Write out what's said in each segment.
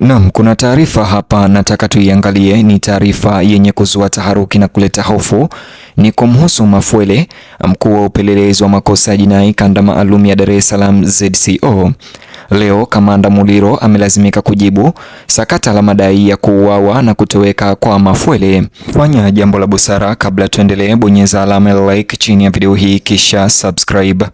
Naam, kuna taarifa hapa nataka tuiangalie. Ni taarifa yenye kuzua taharuki na kuleta hofu. Ni kumhusu Mafwele, mkuu wa upelelezi wa makosa ya jinai kanda maalum ya Dar es Salaam ZCO. Leo Kamanda Muliro amelazimika kujibu sakata la madai ya kuuawa na kutoweka kwa Mafwele. Fanya jambo la busara kabla tuendelee, bonyeza alama ya like chini ya video hii kisha subscribe.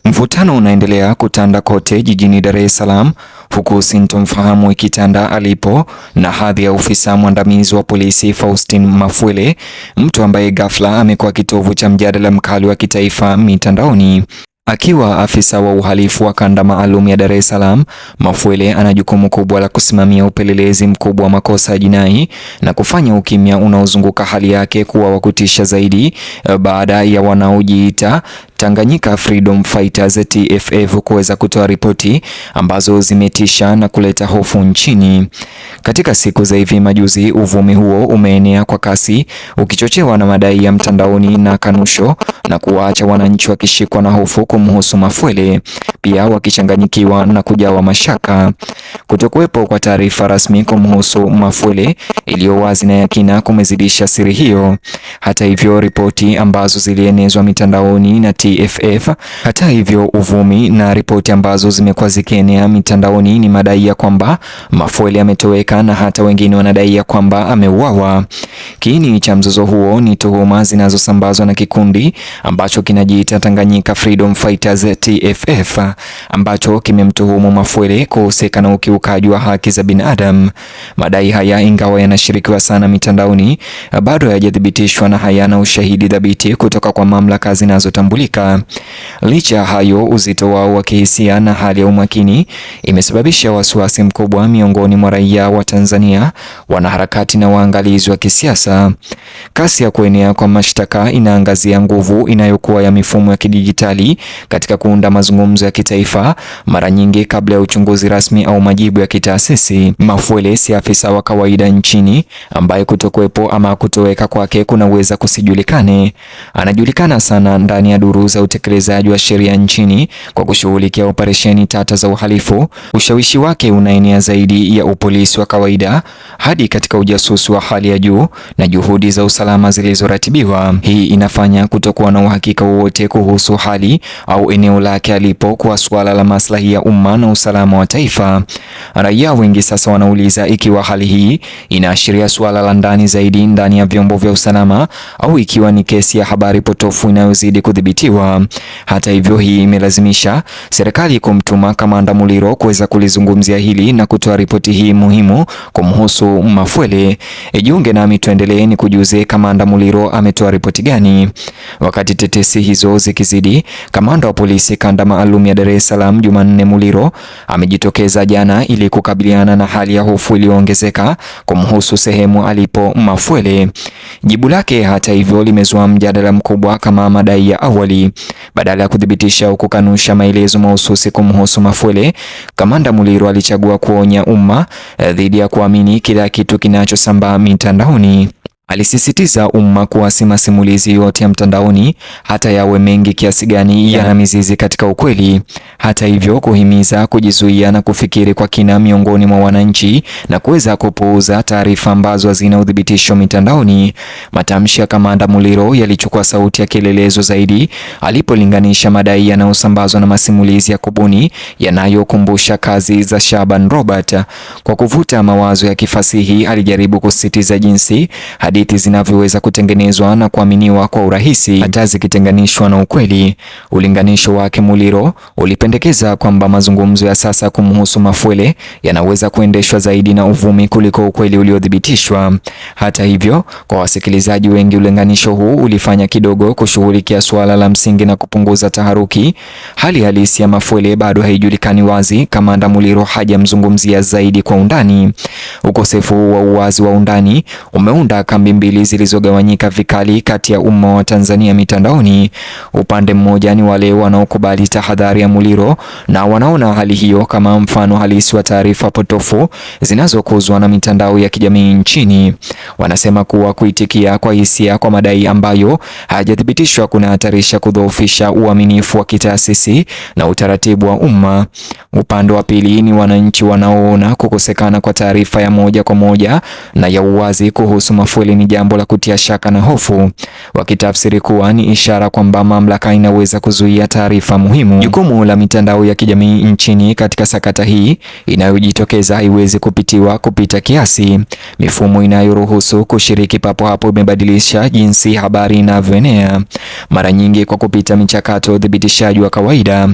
Mvutano unaendelea kutanda kote jijini Dar es Salaam, huku sintomfahamu ikitanda alipo na hadhi ya ofisa mwandamizi wa polisi Faustin Mafwele, mtu ambaye ghafla amekuwa kitovu cha mjadala mkali wa kitaifa mitandaoni. Akiwa afisa wa uhalifu wa kanda maalum ya Dar es Salaam, Mafwele ana jukumu kubwa la kusimamia upelelezi mkubwa wa makosa ya jinai na kufanya ukimya unaozunguka hali yake kuwa wa kutisha zaidi baada ya wanaojiita Tanganyika Freedom Fighters TFF kuweza kutoa ripoti ambazo zimetisha na kuleta hofu nchini. Katika siku za hivi majuzi, uvumi huo umeenea kwa kasi, ukichochewa na madai ya mtandaoni na kanusho, na kuwaacha wananchi wakishikwa na hofu kumhusu Mafwele, pia wakichanganyikiwa na kujawa mashaka. Kutokuwepo kwa taarifa rasmi kumhusu Mafwele iliyo wazi na yakina kumezidisha siri hiyo. Hata hivyo, ripoti ambazo zilienezwa mitandaoni na TFF, uvumi na ripoti ambazo zimekuwa zikienea mitandaoni ni madai ya kwamba Mafwele ametoweka na hata wengine wanadai ya kwamba ameuawa. Kiini cha mzozo huo ni tuhuma zinazosambazwa na kikundi ambacho kinajiita Tanganyika Freedom Fighters TFF, ambacho kimemtuhumu Mafwele kuhusika na ukiukaji wa haki za binadamu. Madai haya, ingawa yanashirikiwa sana mitandaoni, bado hayajathibitishwa na hayana ushahidi thabiti kutoka kwa mamlaka zinazotambulika. Licha ya hayo, uzito wao wa kihisia na hali ya umakini imesababisha wasiwasi mkubwa miongoni mwa raia wa Tanzania, wanaharakati na waangalizi wa kisiasa. Kasi ya kuenea kwa mashtaka inaangazia nguvu inayokuwa ya mifumo ya kidijitali katika kuunda mazungumzo ya kitaifa, mara nyingi kabla ya uchunguzi rasmi au majibu ya kitaasisi. Mafwele si afisa wa kawaida nchini ambaye kutokuwepo ama kutoweka kwake kunaweza kusijulikane. Anajulikana sana ndani ya duru za utekelezaji wa sheria nchini kwa kushughulikia operesheni tata za uhalifu. Ushawishi wake unaenea zaidi ya upolisi wa kawaida hadi katika ujasusi wa hali ya juu na juhudi za usalama zilizoratibiwa. Hii inafanya kutokuwa na uhakika wowote kuhusu hali au eneo lake alipo kwa suala la maslahi ya umma na usalama wa taifa. Raia wengi sasa wanauliza ikiwa hali hii inaashiria suala la ndani zaidi ndani ya vyombo vya usalama au ikiwa ni kesi ya habari potofu inayozidi kudhibitiwa. Hata hivyo, hii imelazimisha serikali kumtuma Kamanda Muliro kuweza kulizungumzia hili na kutoa ripoti hii muhimu kumhusu Mafwele. Jiunge nami tuendelee ni kujuze Kamanda Muliro ametoa ripoti gani. Wakati tetesi hizo zikizidi, Kamanda wa polisi kanda maalum ya Dar es Salaam Jumanne Muliro amejitokeza jana ili kukabiliana na hali ya hofu iliyoongezeka kumhusu sehemu alipo Mafwele. Jibu lake hata hivyo limezua mjadala mkubwa kama madai ya awali. Badala ya kudhibitisha au kukanusha maelezo mahususi kumhusu Mafwele, Kamanda Muliro alichagua kuonya umma dhidi ya kuamini kila kitu kinachosambaa mitandaoni. Alisisitiza umma kuwa si masimulizi yote ya mtandaoni, hata yawe mengi kiasi gani, yana mizizi katika ukweli. Hata hivyo, kuhimiza kujizuia na kufikiri kwa kina miongoni mwa wananchi na kuweza kupuuza taarifa ambazo hazina udhibitisho mitandaoni. Matamshi ya Kamanda Muliro yalichukua sauti ya kielelezo zaidi alipolinganisha madai yanayosambazwa na masimulizi ya kubuni yanayokumbusha kazi za Shaban Robert. Kwa kuvuta mawazo ya kifasihi, alijaribu kusisitiza jinsi hadithi zinavyoweza kutengenezwa na kuaminiwa kwa urahisi hata zikitenganishwa na ukweli. Ulinganisho wake Muliro ulipendekeza kwamba mazungumzo ya sasa kumhusu Mafwele yanaweza kuendeshwa zaidi na uvumi kuliko ukweli uliothibitishwa. Hata hivyo, kwa wasikilizaji wengi, ulinganisho huu ulifanya kidogo kushughulikia suala la msingi na kupunguza taharuki. Hali halisi ya Mafwele bado haijulikani wazi. Kamanda Muliro hajamzungumzia zaidi kwa undani. Ukosefu wa uwazi wa undani umeunda kambi kundi mbili zilizogawanyika vikali kati ya umma wa Tanzania mitandaoni. Upande mmoja ni wale wanaokubali tahadhari ya Muliro na wanaona hali hiyo kama mfano halisi wa taarifa potofu zinazokuzwa na mitandao ya kijamii nchini. Wanasema kuwa kuitikia kwa hisia kwa madai ambayo hayajathibitishwa kunahatarisha kudhoofisha uaminifu wa kitaasisi na utaratibu wa umma. Upande wa pili ni wananchi wanaoona kukosekana kwa taarifa ya moja kwa moja na ya uwazi kuhusu Mafwele ni jambo la kutia shaka na hofu, wakitafsiri kuwa ni ishara kwamba mamlaka inaweza kuzuia taarifa muhimu. Jukumu la mitandao ya kijamii nchini katika sakata hii inayojitokeza haiwezi kupitiwa kupita kiasi. Mifumo inayoruhusu kushiriki papo hapo imebadilisha jinsi habari inavyoenea, mara nyingi kwa kupita michakato udhibitishaji wa kawaida.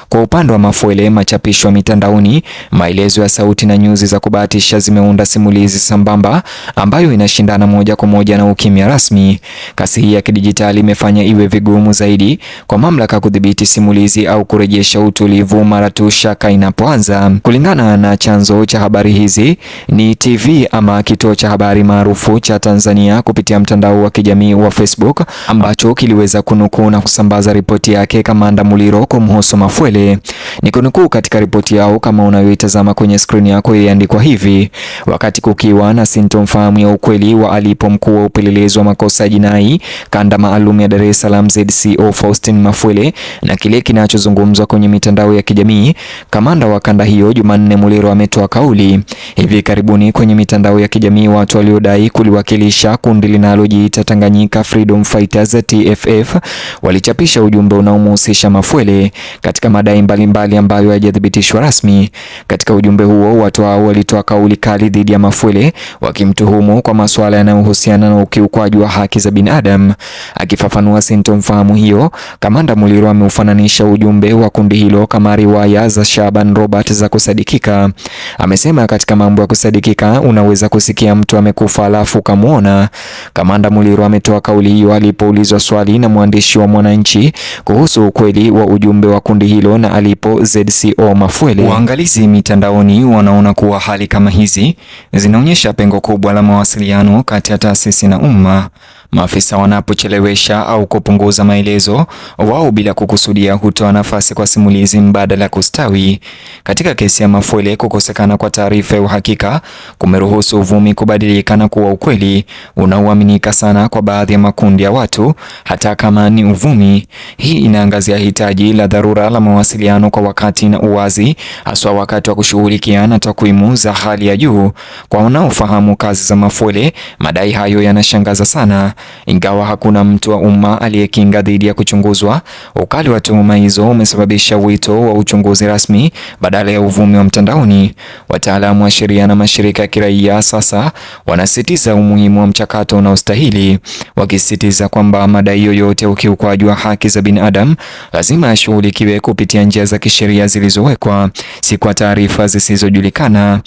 Kwa upande wa Mafwele, machapisho ya mitandaoni, maelezo ya sauti na nyuzi za kubahatisha zimeunda simulizi sambamba ambayo inashindana moja kwa moja na ukimya rasmi. Kasi hii ya kidijitali imefanya iwe vigumu zaidi kwa mamlaka kudhibiti simulizi au kurejesha utulivu mara tu shaka inapoanza. Kulingana na chanzo cha habari hizi ni TV ama kituo cha habari maarufu cha Tanzania kupitia mtandao wa kijamii wa Facebook ambacho kiliweza kunukuu na kusambaza ripoti yake Kamanda Muliro kumhusu Mafwele. Ni kunukuu katika ripoti yao kama unayoitazama kwenye skrini yako, iliandikwa hivi: wakati kukiwa na sintofahamu ya ukweli wa alipo mkuu wa upelelezi wa makosa ya jinai kanda maalum ya Dar es Salaam ZCO Faustin Mafwele na kile kinachozungumzwa kwenye mitandao ya kijamii, kamanda wa kanda hiyo Jumanne Muliro ametoa kauli. Hivi karibuni kwenye mitandao ya kijamii watu waliodai kuliwakilisha kundi linalojiita Tanganyika Freedom Fighters TFF walichapisha ujumbe unaomhusisha Mafwele katika madai mbalimbali ambayo hayajathibitishwa rasmi. Katika ujumbe huo watu hao walitoa kauli kali dhidi ya Mafwele wakimtuhumu kwa masuala yanayohusiana na ukiukwaji wa haki za binadamu. Akifafanua sintofahamu hiyo, Kamanda Muliro ameufananisha ujumbe wa kundi hilo kama riwaya za Shaban Robert za kusadikika. Amesema katika mambo ya kusadikika unaweza kusikia mtu amekufa alafu kamuona. Kamanda Muliro ametoa kauli hiyo alipoulizwa swali na mwandishi wa Mwananchi kuhusu ukweli wa ujumbe wa kundi hilo na alipo ZCO Mafwele. Waangalizi mitandaoni wanaona kuwa hali kama hizi zinaonyesha pengo kubwa la mawasiliano kati ya taasisi na umma. Maafisa wanapochelewesha au kupunguza maelezo wao bila kukusudia hutoa nafasi kwa simulizi mbadala kustawi. Katika kesi ya Mafwele, kukosekana kwa taarifa ya uhakika kumeruhusu uvumi kubadilika na kuwa ukweli unaoaminika sana kwa baadhi ya makundi ya watu, hata kama ni uvumi. Hii inaangazia hitaji la dharura la mawasiliano kwa wakati na uwazi, haswa wakati wa kushughulikia na takwimu za hali ya juu. Kwa wanaofahamu kazi za Mafwele, madai hayo yanashangaza sana. Ingawa hakuna mtu wa umma aliyekinga dhidi ya kuchunguzwa, ukali wa tuhuma hizo umesababisha wito wa uchunguzi rasmi badala ya uvumi wa mtandaoni. Wataalamu wa sheria na mashirika ya kiraia sasa wanasisitiza umuhimu wa mchakato unaostahili, wakisisitiza kwamba madai yoyote ya ukiukwaji wa haki za binadamu lazima yashughulikiwe kupitia njia za kisheria zilizowekwa, si kwa taarifa zisizojulikana.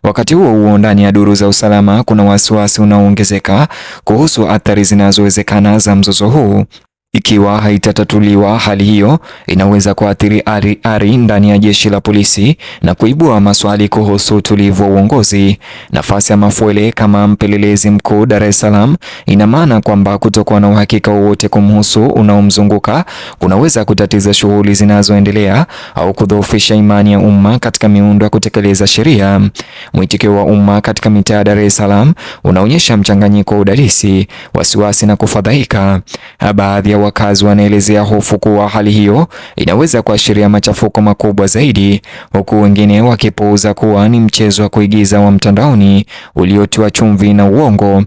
Wakati huo ndani ya duru za usalama kuna wasiwasi unaoongezeka kuhusu athari zinazowezekana za mzozo huu. Ikiwa haitatatuliwa, hali hiyo inaweza kuathiri ari ndani ya jeshi la polisi na kuibua maswali kuhusu utulivu wa uongozi. Nafasi ya Mafwele kama mpelelezi mkuu Dar es Salaam ina maana kwamba kutokuwa na uhakika wowote kumhusu unaomzunguka kunaweza kutatiza shughuli zinazoendelea au kudhoofisha imani ya umma katika miundo ya kutekeleza sheria. Mwitikio wa umma katika mitaa ya Dar es Salaam unaonyesha mchanganyiko wa udadisi, wasiwasi na kufadhaika. Baadhi ya wakazi wanaelezea hofu kuwa hali hiyo inaweza kuashiria machafuko makubwa zaidi, huku wengine wakipuuza kuwa ni mchezo wa kuigiza wa mtandaoni uliotiwa chumvi na uongo.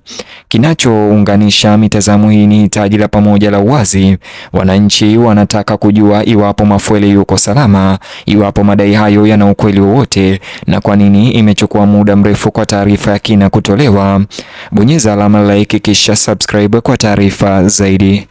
Kinachounganisha mitazamo hii ni hitaji la pamoja la uwazi. Wananchi wanataka kujua iwapo Mafwele yuko salama, iwapo madai hayo yana ukweli wowote, na kwa nini imechukua muda mrefu kwa taarifa ya kina kutolewa. Bonyeza alama like kisha subscribe kwa taarifa zaidi.